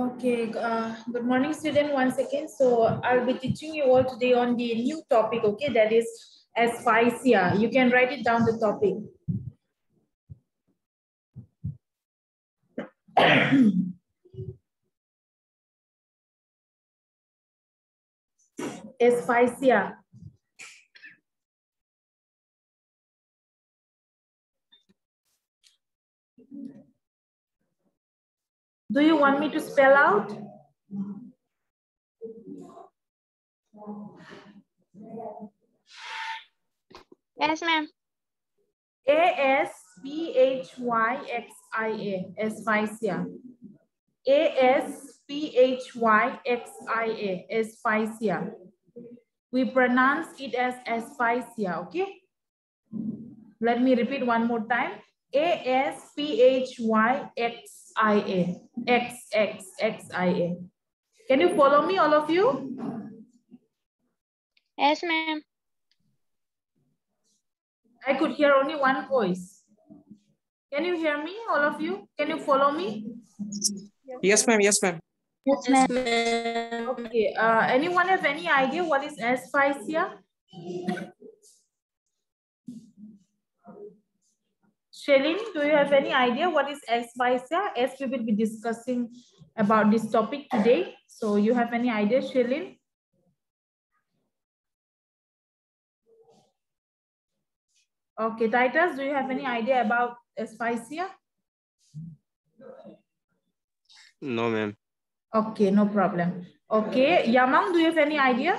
Okay, good morning, student. Once again, so I'll be teaching you all today on the new topic, okay, that is asphyxia. You can write it down the topic. Asphyxia. Do you want me to spell out? Yes, ma'am. Asphyxia. Asphyxia. Asphyxia. Asphyxia. We pronounce it as asphyxia, okay? Let me repeat one more time. Asphyxia. XXXIA. Can you follow me, all of you? Yes, ma'am. I could hear only one voice. Can you hear me, all of you? Can you follow me? Yes, ma'am. Yes, ma'am. Yes, ma'am. Okay. Anyone have any idea what is asphyxia? Shelin, do you have any idea what is asphyxia? As we will be discussing about this topic today. So you have any idea, Shelin? Okay, Titus, do you have any idea about asphyxia? No, ma'am. Okay, no problem. Okay, Yamang, do you have any idea?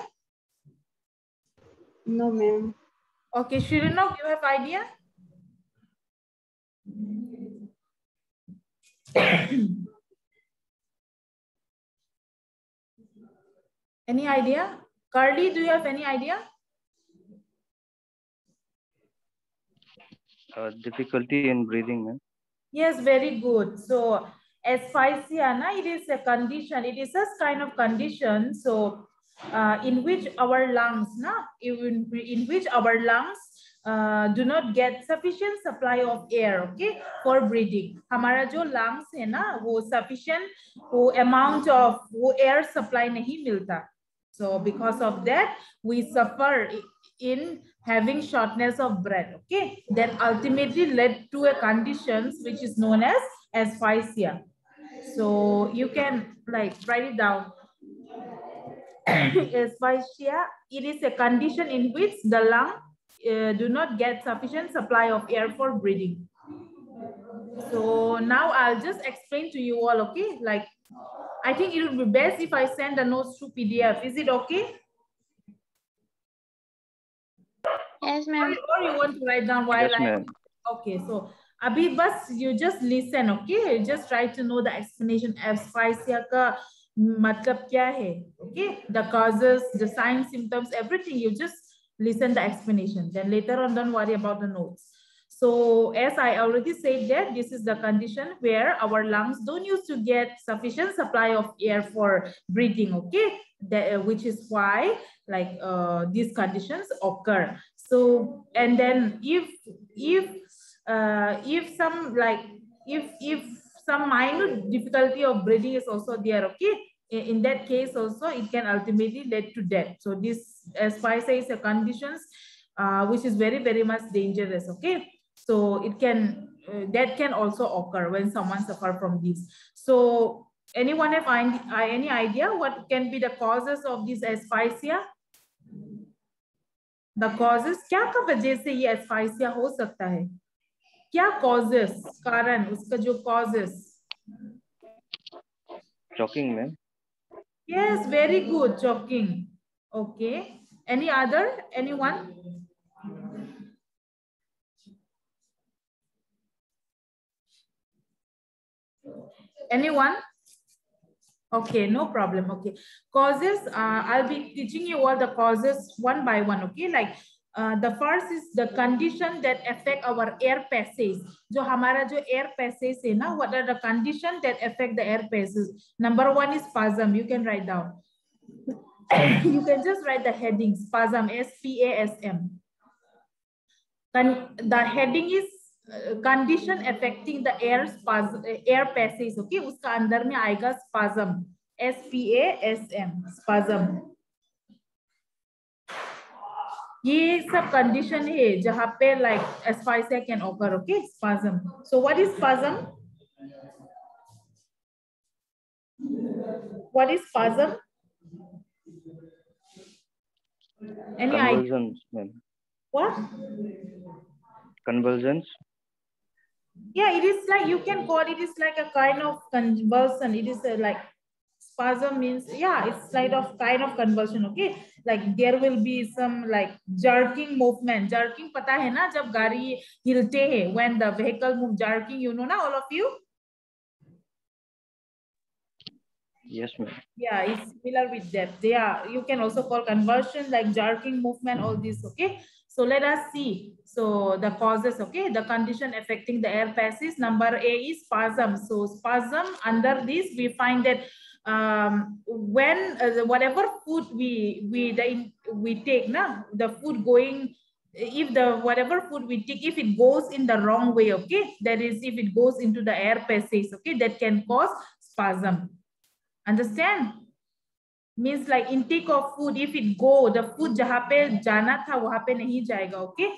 No, ma'am. Okay, Shirinok, you have idea? Any idea? Carly, do you have any idea? Difficulty in breathing, ma'am. Yes, very good. So asphyxia, it is a condition. It is a kind of condition. So in which our lungs, in which our lungs do not get sufficient supply of air, okay, for breathing. हमारा जो lungs है ना, वो sufficient वो amount of वो air supply नहीं मिलता. So because of that, we suffer in having shortness of breath, okay? That ultimately led to a condition which is known as asphyxia. So you can like write it down. Asphyxia, it is a condition in which the lung do not get sufficient supply of air for breathing. So now I'll just explain to you all, okay? Like, I think it would be best if I send the notes through PDF. Is it okay? Yes, ma'am. Or you want to write down while Yes, ma'am. Okay, so Abhi, bas you just listen, okay? Just try to know the explanation. Asphyxia ka matlab kya hai? Okay, the causes, the signs, symptoms, everything. You just listen the explanation. Then later on, don't worry about the notes. So as I already said that this is the condition where our lungs don't used to get sufficient supply of air for breathing, okay? Which is why like these conditions occur. So and then if some like if some minor difficulty of breathing is also there, okay, in that case also it can ultimately lead to death. So this asphyxia is a conditions which is very much dangerous, okay? So it can that can also occur when someone suffer from this. So anyone have any idea what can be the causes of this asphyxia? The causes, क्या का वजह से ये asphyxia हो सकता है? क्या causes, कारण, उसका जो causes? Choking, ma'am. Yes, very good, choking. Okay. Any other? Anyone? Anyone? Okay, no problem. Okay. Causes, I'll be teaching you all the causes one by one, okay? Like the first is the condition that affect our air passage. जो हमारा जो air passage है ना, what are the condition that affect the air passage? Number one is spasm. You can write down. You can just write the heading, spasm, S-P-A-S-M. And the heading is condition affecting the air passage, okay, उसका अंदर में आएगा spasm, SPASM, spasm. ये सब condition है जहाँ पे like asphyxia can occur, okay, spasm. So what is spasm? What is spasm? Any idea? Convulsions, ma'am. What? Convulsions. Yeah, it is like, you can call it is like a kind of convulsion. It is like spasm means, yeah, it's like of kind of convulsion, okay? Like there will be some like jerking movement. Jerking पता है ना जब गाड़ी हिलते हैं, when the vehicle move, jerking, you know ना, all of you? Yes, ma'am. Yeah, it's similar with that. Yeah, you can also call convulsion like jerking movement, all this, okay? So let us see. So the causes, okay, the condition affecting the air passes. Number A is spasm. So spasm, under this we find that when whatever food we take, now the food going, if the whatever food we take, if it goes in the wrong way, okay, that is if it goes into the air passage, okay, that can cause spasm. Understand? Means like intake of food, if it go, the food जहाँ पे जाना था वहाँ पे नहीं जाएगा, okay?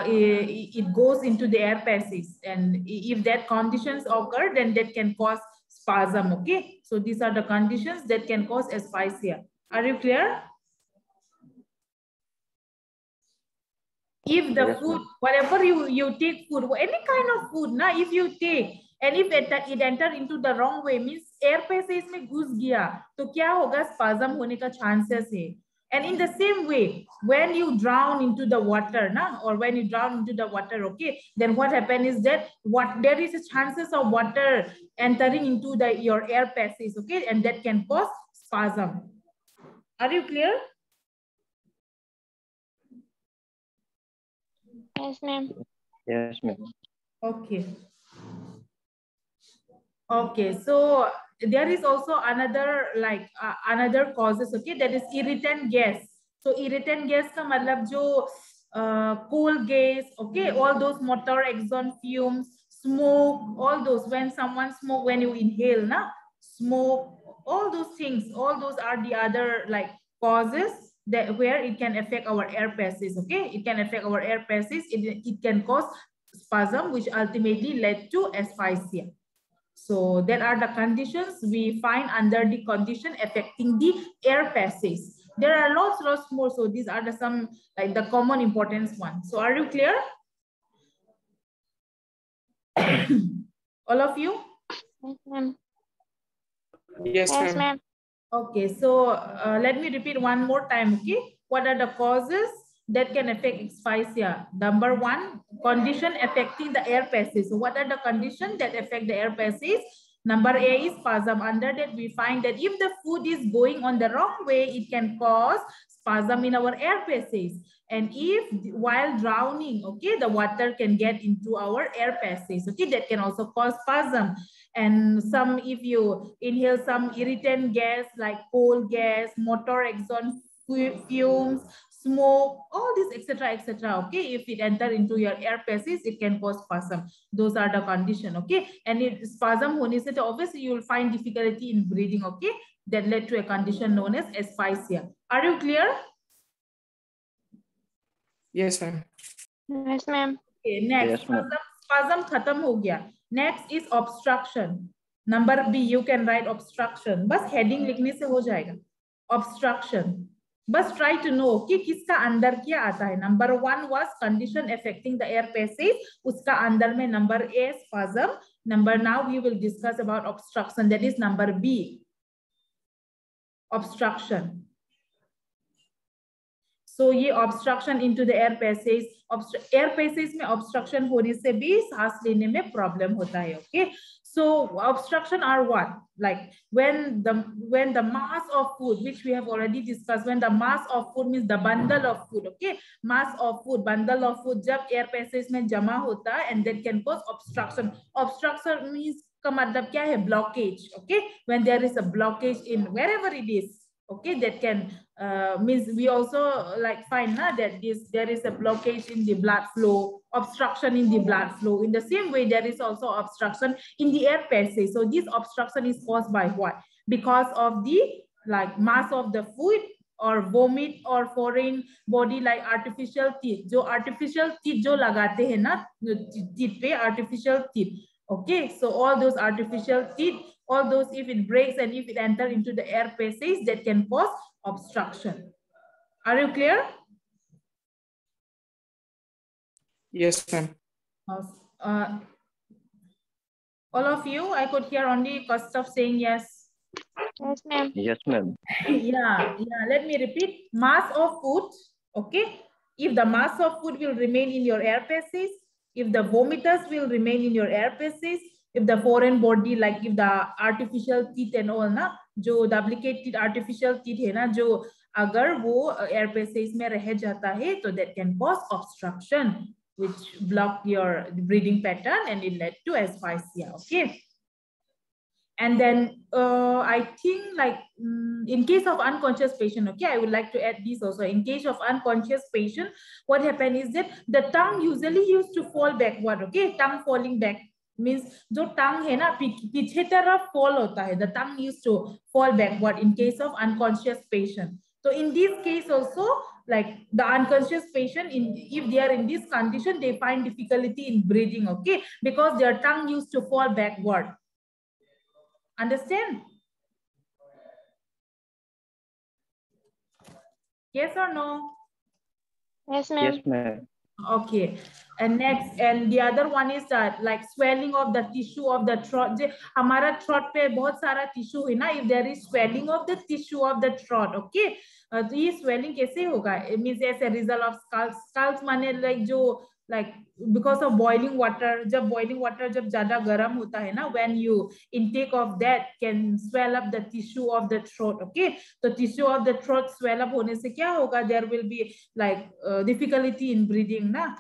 It goes into the air passage, and if that conditions occur, then that can cause spasm, okay? So these are the conditions that can cause asphyxia. Are you clear? If the Yes, food, whatever you take food, any kind of food, ना, if you take, and if it enter into the wrong way, means air passage में घुस गया, तो क्या होगा? Spasm होने का chances है. And in the same way, when you drown into the water, na, or when you drown into the water, okay, then what happens is that there is a chances of water entering into your air passage, okay, and that can cause spasm. Are you clear? Yes, ma'am. Yes, ma'am. Okay. Okay, so there is also another like another causes, okay, that is irritant gas. So irritant gas का मतलब जो coal gas, okay, all those motor exhaust fumes, smoke, all those, when someone smoke, when you inhale, na, smoke, all those things, all those are the other like causes that where it can affect our air passage, okay, it can affect our air passage. It can cause spasm, which ultimately led to asphyxia. So there are the conditions we find under the condition affecting the air passage. There are lots more. So these are some like the common importance ones. So are you clear? All of you? Yes, ma'am. Yes, Yes, ma'am. ma'am. Okay, so let me repeat one more time, okay? What are the causes that can affect asphyxia? Number one, condition affecting the air passage. So what are the conditions that affect the air passage? Number A is spasm. Under that, we find that if the food is going on the wrong way, it can cause spasm in our air passage. And if while drowning, okay, the water can get into our air passage, okay, that can also cause spasm. And some, if you inhale some irritant gas like coal gas, motor exhaust fumes, smoke, all this, etc., etc. Okay, if it enter into your air passage, it can cause spasm. Those are the condition. Okay, and if spasm hone se, obviously you will find difficulty in breathing. Okay, that led to a condition known as asphyxia. Are you clear? Yes, ma'am. Yes, ma'am. Okay, next, Yes, ma'am. spasm khatam ho gaya. Next is obstruction. Number B, you can write obstruction. बस heading लिखने से हो जाएगा. Obstruction. बस try to know कि किसका अंदर क्या आता है. Number one was condition affecting the air passage. उसका अंदर में number A spasm. Now we will discuss about obstruction. That is number B. Obstruction. So ये obstruction into the air passage. Air passage में obstruction होने से भी सांस लेने में problem होता है. Okay. So obstruction are what? Like when the mass of food, which we have already discussed, when the mass of food means the bundle of food. Okay. Mass of food, bundle of food, जब air passage में जमा होता है, and that can cause obstruction. Obstruction means का मतलब क्या है? Blockage. Okay. When there is a blockage in wherever it is. Okay, that can means we also like find that there is a blockage in the blood flow, obstruction in the blood flow. In the same way, there is also obstruction in the air passage. So this obstruction is caused by what? Because of the like mass of the food or vomit or foreign body like artificial teeth. जो artificial teeth जो लगाते हैं ना teeth पे artificial teeth. Okay, so all those artificial teeth, all those, if it breaks and if it enters into the air passage, that can cause obstruction. Are you clear? Yes, ma'am. All of you, I could hear only Kaustubh saying yes. Yes, ma'am. Yes, ma'am. Yeah. Let me repeat. Mass of food, okay? If the mass of food will remain in your air passage, if the vomiters will remain in your air passage, if the foreign body, like if the artificial teeth and all ना, जो duplicated artificial teeth है ना, जो अगर वो air passage में रह जाता है, तो that can cause obstruction, which block your breathing pattern and it led to asphyxia. Okay. And then I think like in case of unconscious patient, okay, I would like to add this also. In case of unconscious patient, what happened is that the tongue usually used to fall backward, okay, tongue falling back means जो tongue है ना पीछे तरफ fall होता है, the tongue used to fall backward in case of unconscious patient. So in this case also, like the unconscious patient, if they are in this condition, they find difficulty in breathing, okay, because their tongue used to fall backward. Understand? Yes or no? Yes, ma'am. Yes, ma'am. Okay. And next, and the other one is that like swelling of the tissue of the throat. हमारा throat पे बहुत सारा tissue है ना. If there is swelling of the tissue of the throat, okay. तो ये swelling कैसे होगा? It means as a result of scalds माने like जो like because of boiling water. जब boiling water जब ज़्यादा गर्म होता है ना, when you intake of that can swell up the tissue of the throat, okay. तो tissue of the throat swell up होने से क्या होगा? There will be like difficulty in breathing ना.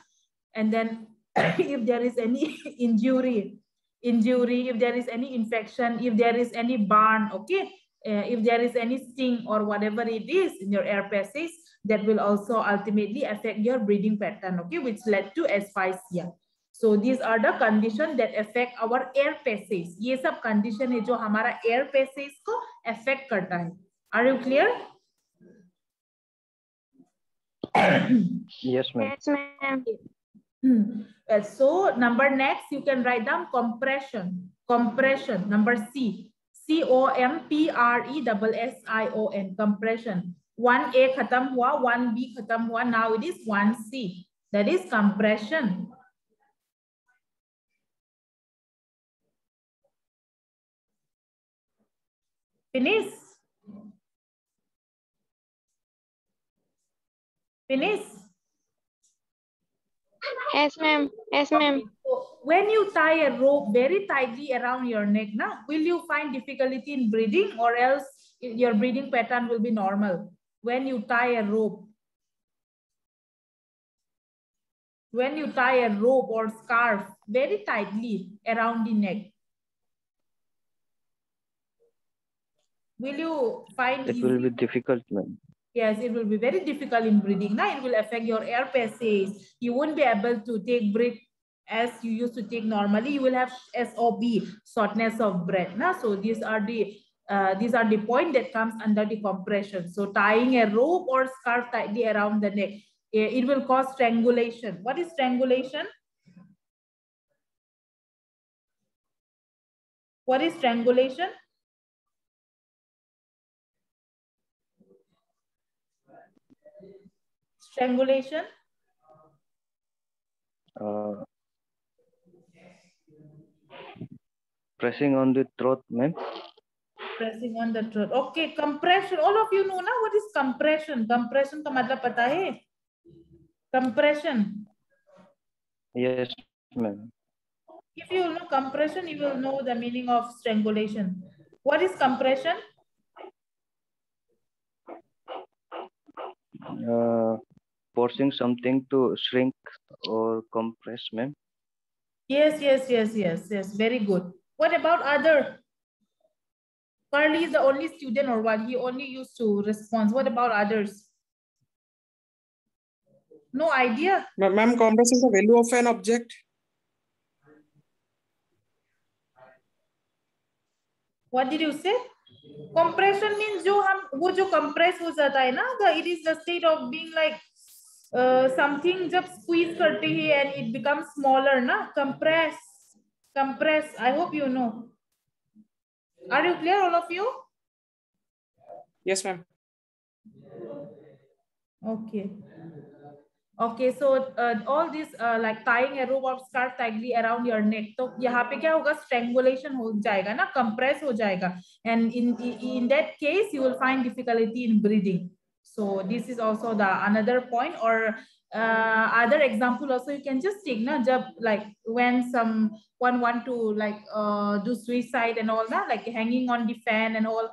And then if there is any injury, if there is any infection, if there is any burn, okay, if there is any sting or whatever it is in your air passage, that will also ultimately affect your breathing pattern, okay, which led to asphyxia. So these are the conditions that affect our air passage. ये सब condition है जो हमारा air passage को affect करता है. Are you clear? Yes, ma'am. Yes, ma'am. So number next, you can write down compression. Compression. Number C. COMPRESSION. Compression. 1A khatam hua, 1B khatam hua. Now it is 1C. That is compression. Finish. Finish. Yes, ma'am. Yes, ma'am. So when you tie a rope very tightly around your neck, now will you find difficulty in breathing, or else your breathing pattern will be normal? When you tie a rope, or scarf very tightly around the neck, will you find It will be difficult, ma'am. Yes, it will be very difficult in breathing. Now it will affect your air passage. You won't be able to take breath as you used to take normally. You will have SOB, shortness of breath. Now, so these are the point that comes under the compression. So tying a rope or scarf tightly around the neck, it will cause strangulation. What is strangulation? What is strangulation? Strangulation? Pressing on the throat, ma'am. Pressing on the throat. Okay, compression. All of you know now what is compression. Compression का मतलब पता है? Compression. Yes, ma'am. If you know compression, you will know the meaning of strangulation. What is compression? Forcing something to shrink or compress, ma'am. Yes. Very good. What about other? Carly is the only student or what? He only used to respond. What about others? No idea. Ma'am, compress is the value of an object. What did you say? Compression means वो जो compress हो जाता है ना, it is the state of being like something जब squeeze करते हैं and it becomes smaller ना, compress. I hope you know. Are you clear, all of you? Yes, ma'am. Okay. Okay, so all this like tying a rope or scarf tightly around your neck. तो यहाँ पे क्या होगा? Strangulation हो जाएगा ना, compress हो जाएगा. And in that case, you will find difficulty in breathing. So this is also the another point, or other example also you can just take na, jab like when someone want to like do suicide and all that, like hanging on the fan and all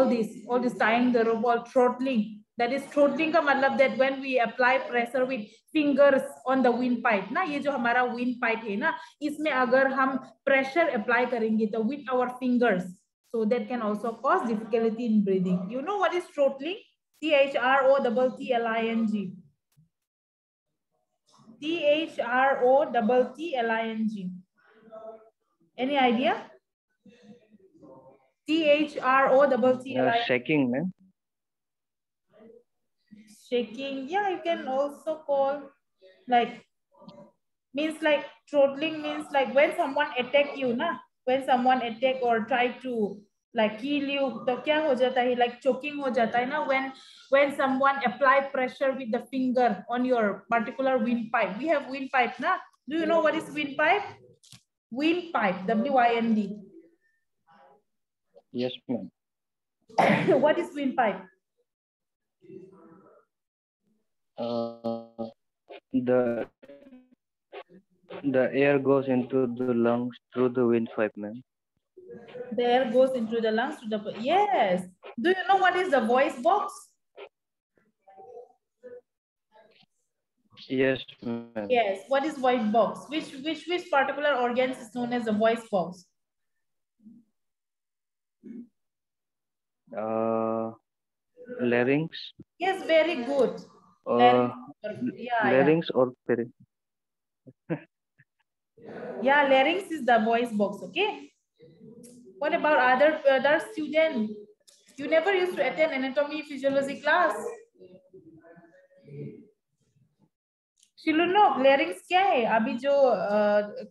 this tying the rope or throttling. That is throttling का मतलब that when we apply pressure with fingers on the windpipe ना, ये जो हमारा windpipe है ना, इसमें अगर हम pressure apply करेंगे तो with our fingers, so that can also cause difficulty in breathing. You know what is throttling? Throttling. Throttling. Any idea? Throttling. Shaking, ma'am. Shaking. Yeah, you can also call like, means like throttling means like when someone attack you na, when someone attack or try to like kill you, तो क्या हो जाता है, like choking हो जाता है ना, when someone apply pressure with the finger on your particular windpipe. We have windpipe na. Do you know what is windpipe? Windpipe, W-I-N-D. Yes, ma'am. What is windpipe? The air goes into the lungs through the windpipe, ma'am. The air goes into the lungs to the, yes. Do you know what is the voice box? Yes, ma'am. Yes. What is voice box? Which particular organs is known as the voice box? Larynx. Yes, very good. Larynx, larynx or pharynx. Yeah, larynx is the voice box. Okay. What about other student? You never used to attend anatomy physiology class. शिलोनो, larynx क्या है? अभी जो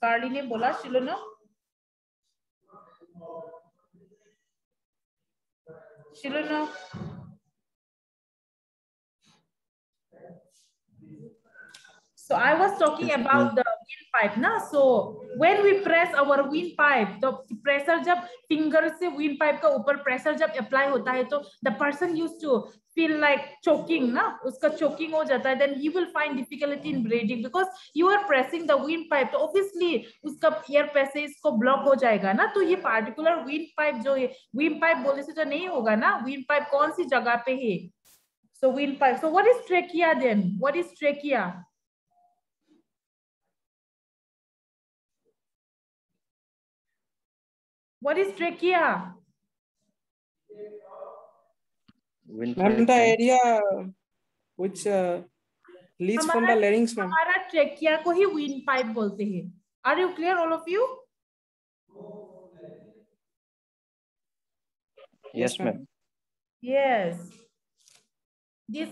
कार्ली ने बोला, शिलोनो. शिलोनो. So I was talking about the windpipe ना. So when we press our windpipe, तो pressure जब finger से windpipe का ऊपर pressure जब apply होता है, तो the person used to feel like choking ना, उसका choking हो जाता है, then he will find difficulty in breathing because you are pressing the windpipe, तो obviously उसका air passage को block हो जाएगा ना. तो ये particular windpipe जो है, windpipe बोलने से तो नहीं होगा ना, windpipe कौन सी जगह पे है? So windpipe. So what is trachea then? What is trachea? What is trachea? Ma'am, the area which leads from the larynx, ma'am. हमारा trachea को ही windpipe बोलते हैं. Are you clear, all of you? Yes, ma'am. Yes. This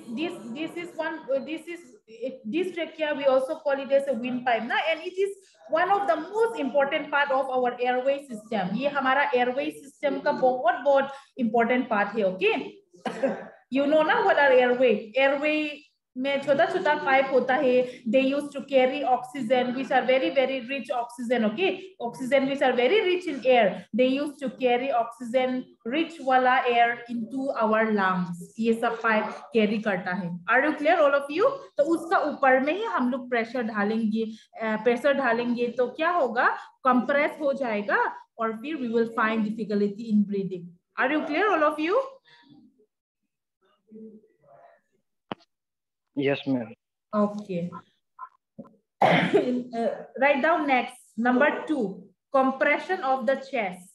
trachea, we also call it as a windpipe ना, and it is one of the most important part of our airway system. ये हमारा airway system का बहुत important part है. Okay. You know ना what are airway? Airway में छोटा-छोटा pipe होता है. They used to carry oxygen, which are very rich oxygen. Okay, oxygen which are very rich in air. They used to carry oxygen rich वाला air into our lungs. ये सब pipe carry करता है. Are you clear, all of you? तो उसका ऊपर में ही हम लोग pressure ढालेंगे तो क्या होगा? Compress हो जाएगा और फिर we will find difficulty in breathing. Are you clear, all of you? Yes, ma'am. Okay. Write down next. Number 2, compression of the chest.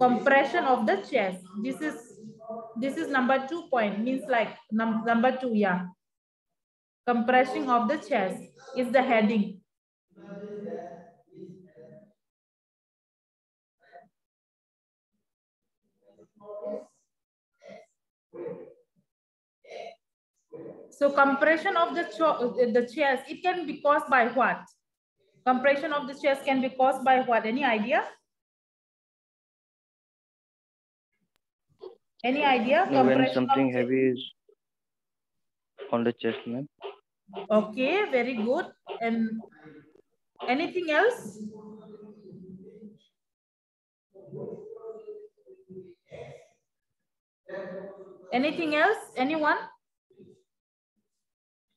compression of the chest. This is number 2 point, means like number 2, yeah. Compression of the chest is the heading. So compression of the chest, it can be caused by what? Compression of the chest can be caused by what? Any idea? Any idea? When something heavy is on the chest, ma'am. Okay, very good. And anything else? Anything else? Anyone?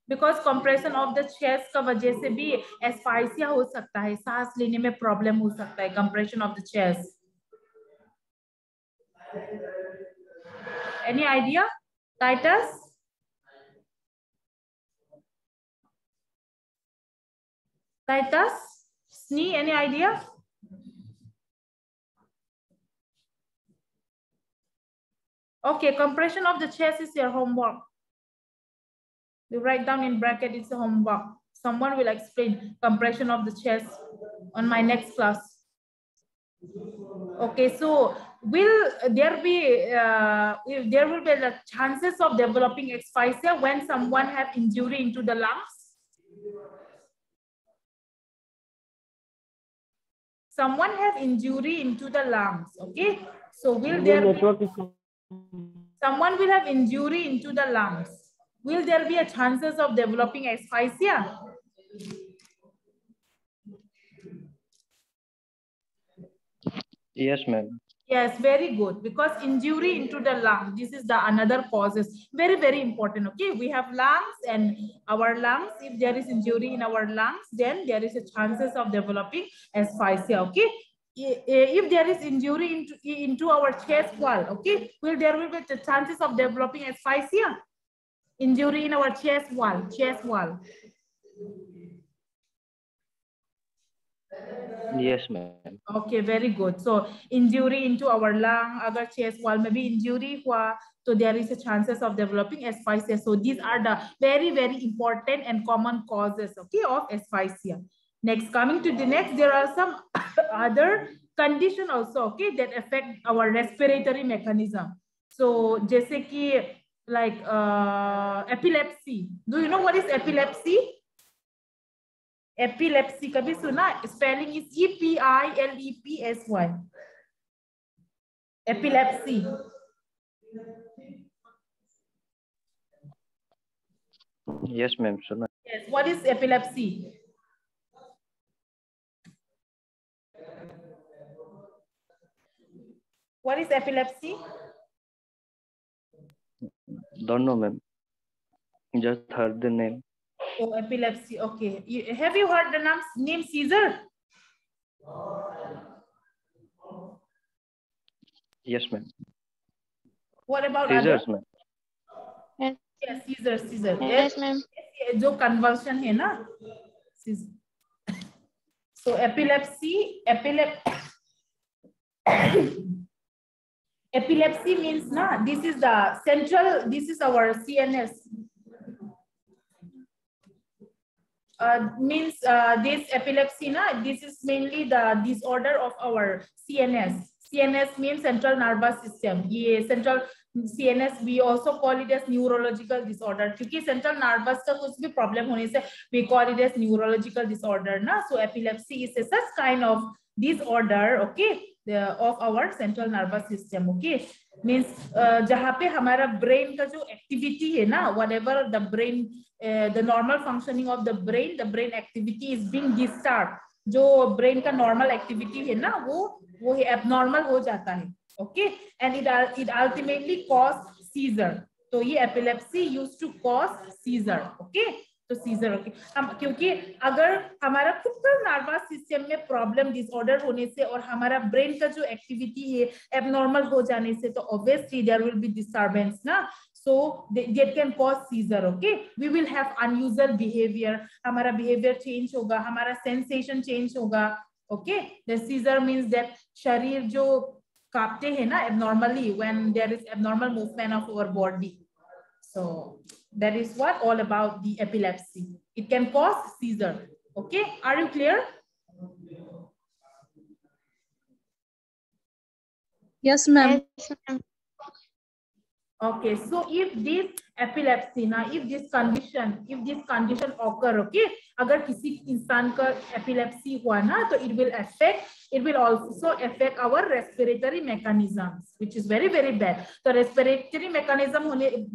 Because compression of the chest का वजह से भी एस्फाइसिया हो सकता है, सांस लेने में प्रॉब्लम हो सकता है, compression of the chest. Any idea? Titus? Titus? Snee, any idea? Okay, compression of the chest is your homework. You write down in bracket, it's a homework. Someone will explain compression of the chest on my next class. Okay, so will there be, if there will be the chances of developing asphyxia when someone have injury into the lungs? Someone have injury into the lungs, okay? So will there be, someone will have injury into the lungs. Will there be a chances of developing asphyxia? Yes, ma'am. Yes, very good. Because injury into the lung, this is the another causes. Very, very important. Okay, we have lungs, and our lungs, if there is injury in our lungs, then there is a chances of developing asphyxia. Okay, if there is injury into our chest wall, okay, there will be the chances of developing asphyxia. Injury in our chest wall, Yes, ma'am. Okay, very good. So injury into our lung, agar chest wall maybe injury hua, so there is a chances of developing asphyxia. So these are the very, very important and common causes, okay, of asphyxia. Next, coming to the next, there are some other condition also, okay, that affect our respiratory mechanism. So जैसे कि like epilepsy. Do you know what is epilepsy? Epilepsy, कभी सुना? Spelling is E-P-I-L-E-P-S-Y. Epilepsy. Yes, ma'am. Suna. Yes. What is epilepsy? What is epilepsy? Don't know, ma'am. Just heard the name. Oh, epilepsy. Okay. Have you heard the name Caesar? Yes, ma'am. What about Caesars, other? Yes. Yes, Caesar. Yes, ma'am. जो convulsion है ना? So epilepsy means na, this is the central, this is our CNS. Means this epilepsy na, this is mainly the disorder of our CNS. CNS means central nervous system. ये central CNS, we also call it as neurological disorder. क्योंकि central nervous का कुछ भी problem होने से we call it as neurological disorder ना. So epilepsy is a such kind of disorder, okay, of our central nervous system, okay. Means जहाँ पे हमारा brain का जो activity है ना, whatever the brain, the normal functioning of the brain activity is being disturbed. जो brain का normal activity है ना, वो abnormal हो जाता है, okay, and it ultimately cause seizure. तो ये epilepsy used to cause seizure, okay. तो सीजर, ओके, हम क्योंकि अगर हमारा खुद का नर्वस सिस्टम में प्रॉब्लम डिसऑर्डर होने से और हमारा ब्रेन का जो एक्टिविटी है एबनॉर्मल हो जाने से तो obviously there will be disturbance ना, so that can cause seizure, okay. We will have unusual behaviour, हमारा बिहेवियर चेंज होगा, हमारा सेंसेशन चेंज होगा, okay. The seizure means that शरीर जो कांपते हैं ना abnormally when there is abnormal movement of our body. So that is what all about the epilepsy. It can cause seizure. Okay, are you clear? Yes, ma'am. Yes, ma'am. Okay, so if this epilepsy now, if this condition occur, okay, अगर किसी इंसान का epilepsy हुआ ना, तो it will also affect our respiratory mechanisms, which is very very bad. So respiratory mechanism होने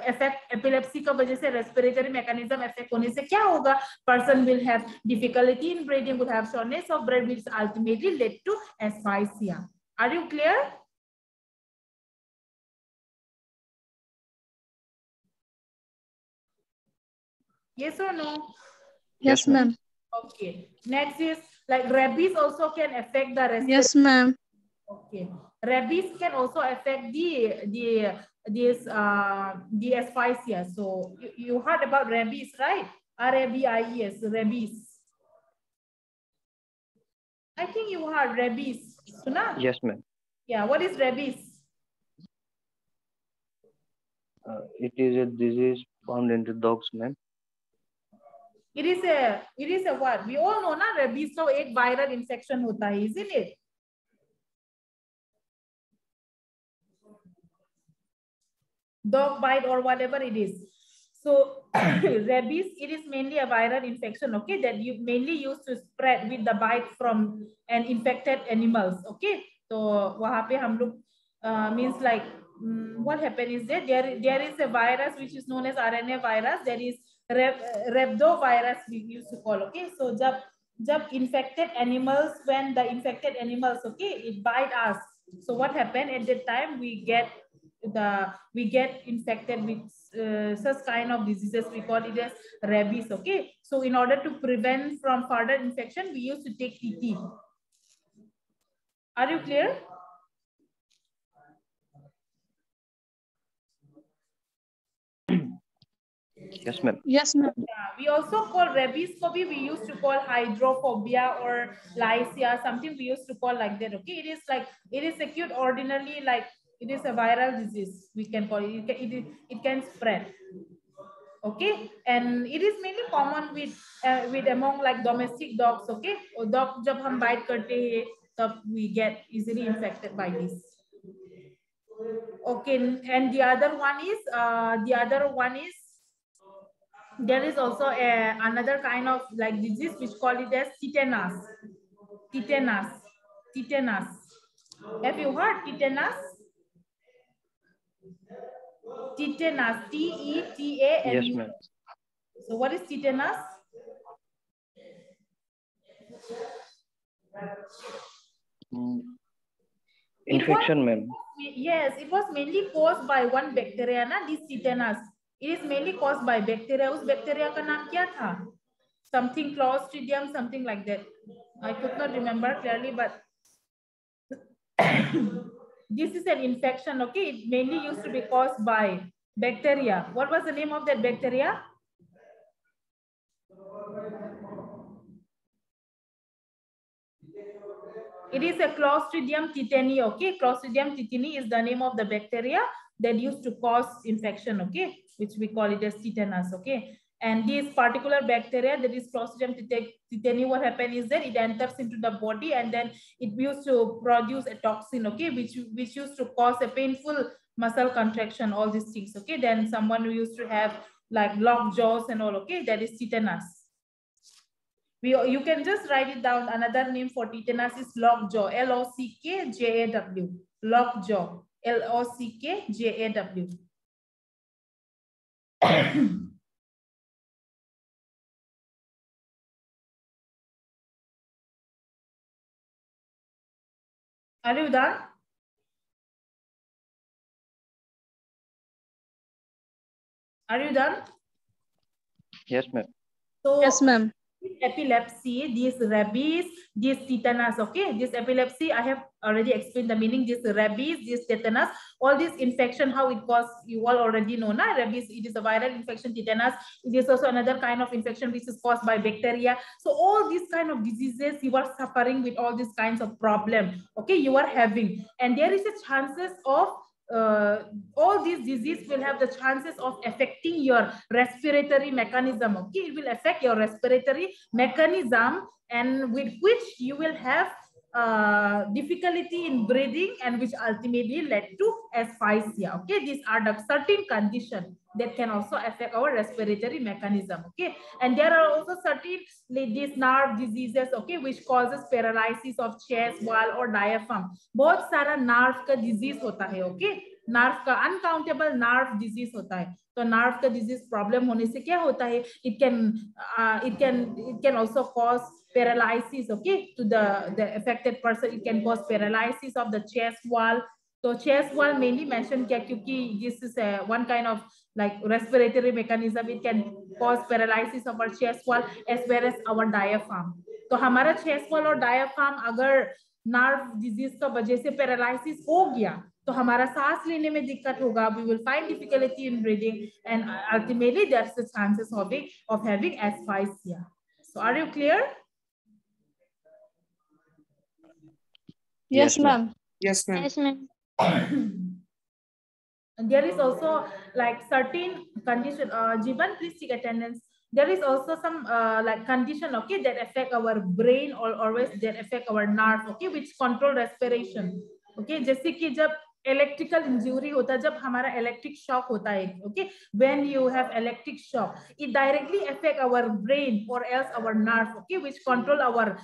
affect epilepsy का वजह से respiratory mechanism affect होने से क्या होगा? Person will have difficulty in breathing, will have shortness of breath, which ultimately lead to asphyxia. Are you clear? Yes or no? Yes, ma'am. Okay. Next is like rabies also can affect the respiratory. Yes, ma'am. Okay. Rabies can also affect the asphyxia. So you heard about rabies, right? RABIES, rabies. I think you heard rabies. Suna? Yes, ma'am. Yeah. What is rabies? It is a disease found in the dogs, ma'am. It is a what? We all know ना rabies तो एक viral infection होता है, isn't it? Dog bite or whatever it is. So rabies, it is mainly a viral infection, okay, that you mainly used to spread with the bite from an infected animals, okay. So वहाँ पे हम लोग means like what happened is that there is a virus which is known as RNA virus. There is rhabdovirus we used to call, okay. So जब infected animals, when the infected animals, okay, it bite us. So what happened at that time, we get infected with such kind of diseases. We call it as rabies, okay. So in order to prevent from further infection, we used to take TT. Are you clear? Yes, ma'am. Yes, ma'am. Yeah, we also call rabies phobia, we used to call hydrophobia or lycia, something we used to call like that, okay. It is acute ordinarily, like it is a viral disease, we can call it. It can spread, okay. And it is mainly common with among like domestic dogs, okay. Or dog जब हम bite करते हैं तब we get easily infected by this. Okay, and the other one is there is also another kind of like disease which call it as tetanus. Have you heard tetanus? Tetanus, TETANUS. Yes, ma'am. So what is tetanus? Infection, ma'am. Yes, it was mainly caused by one bacteria, na, this tetanus. It is mainly caused by bacteria. उस bacteria का नाम क्या था? Something Clostridium, something like that. I could not remember clearly, but this is an infection, okay? It mainly used to be caused by bacteria. What was the name of that bacteria? It is a Clostridium tetani, okay? Clostridium tetani is the name of the bacteria that used to cause infection, okay? Which we call it as tetanus, okay? And this particular bacteria, that is Clostridium tetani, what happened is that it enters into the body and then it used to produce a toxin, okay? Which used to cause a painful muscle contraction, all these things, okay? Then someone who used to have like locked jaws and all, okay? That is tetanus. You can just write it down. Another name for tetanus is lockjaw, LOCKJAW. Lockjaw, LOCKJAW. Are you done? Are you done? Yes, ma'am. So, Yes, ma'am. Epilepsy, this rabies, this tetanus, okay? This epilepsy, I have already explained the meaning. This rabies, this tetanus, all this infection, how it causes, you all already know, na? Rabies, it is a viral infection. Tetanus, it is also another kind of infection which is caused by bacteria. So all these kind of diseases, you are suffering with all these kinds of problem, okay, you are having. And there is a chances of all these diseases will have the chances of affecting your respiratory mechanism, okay? It will affect your respiratory mechanism, and with which you will have difficulty in breathing, and which ultimately led to asphyxia, okay? These are the certain conditions that can also affect our respiratory mechanism, okay? And there are also certain these nerve diseases, okay, which causes paralysis of chest wall or diaphragm. बहुत सारा nerve का disease होता है, okay? nerve का uncountable nerve disease होता है. तो nerve का disease problem होने से क्या होता है? It can also cause paralysis, okay, to the affected person. It can cause paralysis of the chest wall. So chest wall mainly mentioned क्या, क्योंकि this is one kind of like respiratory mechanism. It can cause paralysis of our chest wall as well as our diaphragm. तो हमारा chest wall और diaphragm अगर nerve disease का वजह से paralysis हो गया, तो हमारा सांस लेने में दिक्कत होगा. We will find difficulty in breathing, and ultimately that's the chances of having asphyxia. So are you clear? Yes, ma'am. Yes, ma'am. Yes, ma'am. And there is also like certain condition. Jivan, please take attendance. There is also some like condition, okay, that affect our brain or always that affect our nerve, okay, which control respiration, okay. जैसे कि जब electrical injury होता है, जब हमारा electric shock होता है, okay, when you have electric shock, it directly affect our brain or else our nerve, okay, which control our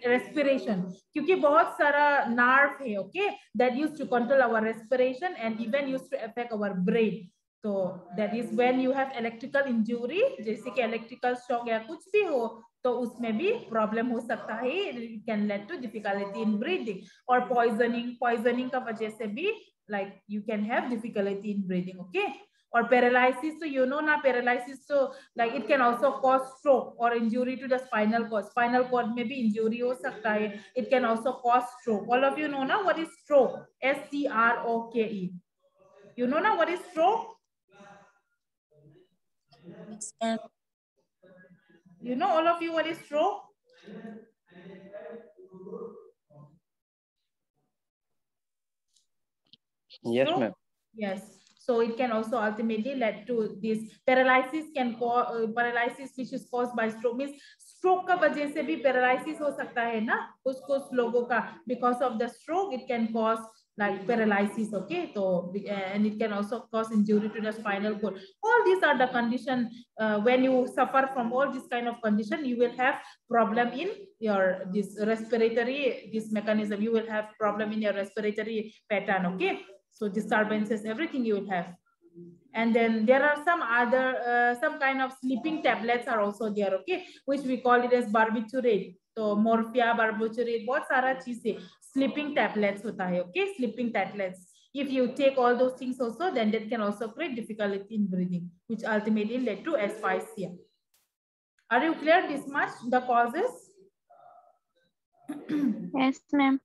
respiration. क्योंकि बहुत सारा nerve है, okay, that used to control our respiration and even used to affect our brain. So that is when you have electrical injury, जैसे कि electrical shock या कुछ भी हो, तो उसमें भी problem हो सकता है. It can lead to difficulty in breathing or poisoning का वजह से भी like you can have difficulty in breathing, okay. Or paralysis, so you know ना, paralysis, so like it can also cause stroke or injury to the spinal cord में भी injury हो सकता है. It can also cause stroke. All of you know ना what is stroke? S-T-R-O-K-E. You know ना what is stroke? You know, all of you, what is stroke? Yes, ma'am. Yes. So it can also ultimately lead to this paralysis. Can cause paralysis which is caused by stroke. Means stroke का वजह से भी paralysis हो सकता है ना कुछ लोगों का. Because of the stroke, it can cause like paralysis, okay. So and it can also cause injury to the spinal cord. All these are the condition. When you suffer from all this kind of condition, you will have problem in your this respiratory mechanism. You will have problem in your respiratory pattern, okay. So disturbances, everything you will have. And then there are some other some kind of sleeping tablets are also there, okay, which we call it as barbiturate. So morphia, barbiturate, बहुत सारा चीजें sleeping tablets होता है, okay, sleeping tablets. If you take all those things also, then that can also create difficulty in breathing, which ultimately led to asphyxia. Are you clear this much, the causes? Yes, ma'am.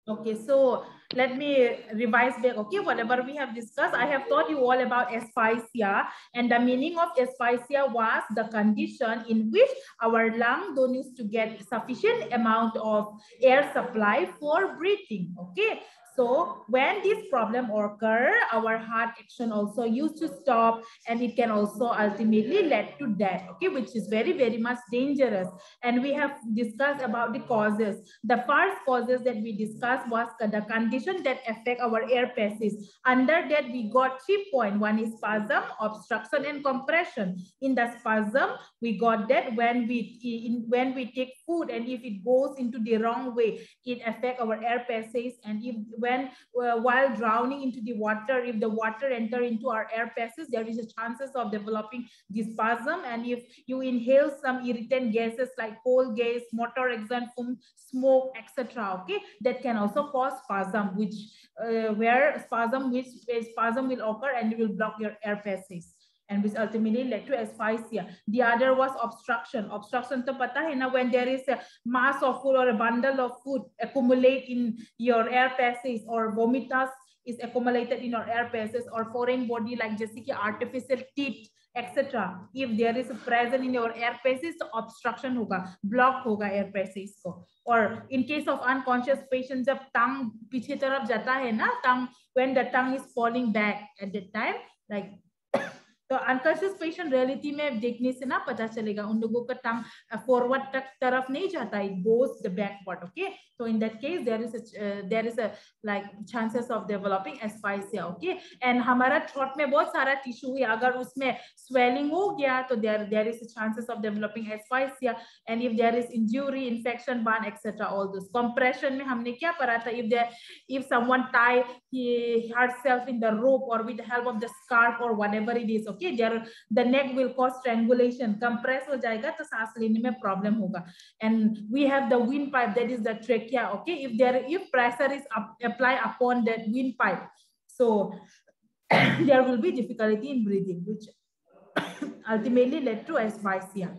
Okay, so let me revise back, okay, whatever we have discussed. I have taught you all about asphyxia, and the meaning of asphyxia was the condition in which our lung don't used to get sufficient amount of air supply for breathing, okay. So when this problem occur, our heart action also used to stop, and it can also ultimately lead to death, okay, which is very, very much dangerous. And we have discussed about the causes. The first causes that we discussed was the condition that affect our air passage. Under that, we got 3 points. One is spasm, obstruction, and compression. In the spasm, we got that when we take food, and if it goes into the wrong way, it affect our air passage. And if while drowning into the water, if the water enter into our air passage, there is a chances of developing this spasm. And if you inhale some irritant gases like coal gas, motor exhaust fume, smoke, etc., okay, that can also cause spasm, which spasm will occur and it will block your air passage. and which ultimately led to asphyxia. The other was obstruction. Obstruction to pata hai na, when there is a mass of food or a bundle of food accumulate in your air passages, or vomitus is accumulated in your air passages, or foreign body like जैसे कि artificial teeth, etc. If there is a present in your air passages, तो obstruction होगा, block होगा air passages को. Or in case of unconscious patient, जब tongue पीछे तरफ जाता है ना, tongue, when the tongue is falling back at that time, like तो अनकॉन्शियस पेशेंट रियलिटी में देखने से ना पता चलेगा, उन लोगों का टंग फॉरवर्ड तक तरफ नहीं जाता, it goes the backward. Okay, so in that case there is a like chances of developing asphyxia. okay, and हमारा थ्रोट में बहुत सारा टिश्यू है, अगर उसमें swelling हो गया तो there is a chances of developing asphyxia. And if there is injury, infection, burn, etc. all those. Compression में हमने क्या पढ़ा था, if someone tie herself in the rope or with the help of the scarf or whatever it is, okay, the neck will cause strangulation, compress हो जाएगा तो सांस लेने में problem होगा. And we have the windpipe, that is the trachea. okay, if pressure is applied upon that windpipe, so there will be difficulty in breathing, which ultimately led to asphyxia.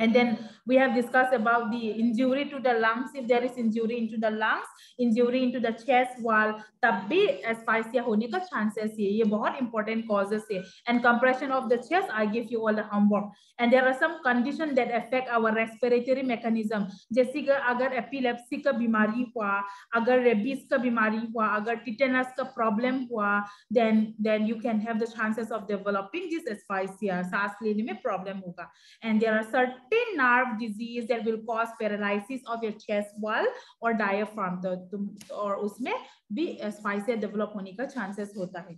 And then we have discussed about the injury to the lungs. If there is injury into the lungs, injury into the chest wall, तब भी asphyxia होने का chances है. ये बहुत important causes है. And compression of the chest, I give you all the homework. And there are some conditions that affect our respiratory mechanism. जैसे कि अगर epilepsy का बीमारी हुआ, अगर rabies का बीमारी हुआ, अगर tetanus का problem हुआ, then you can have the chances of developing this asphyxia. सांस लेने में problem होगा. And there are certain nerve disease that will cause paralysis of your chest wall or diaphragm, और उसमें भी asphyxia develop होने का chances होता है.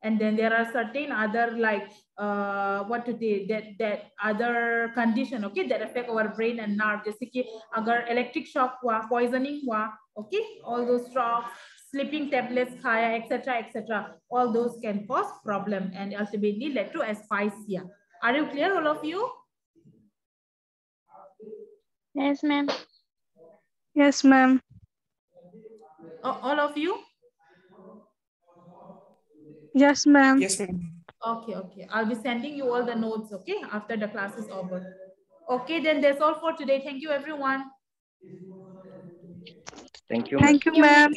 And then there are certain other like that other condition, okay, that affect our brain and nerve. जैसे कि अगर electric shock हुआ, poisoning हुआ, okay, all those shocks, sleeping tablets खाया, etc., all those can cause problem and ultimately lead to asphyxia. Are you clear, all of you? Yes, ma'am. Yes, ma'am. All of you? Yes, ma'am. Yes, ma'am. Okay. I'll be sending you all the notes, okay, after the class is over. Okay, then that's all for today. Thank you, everyone. Thank you. Thank you, ma'am.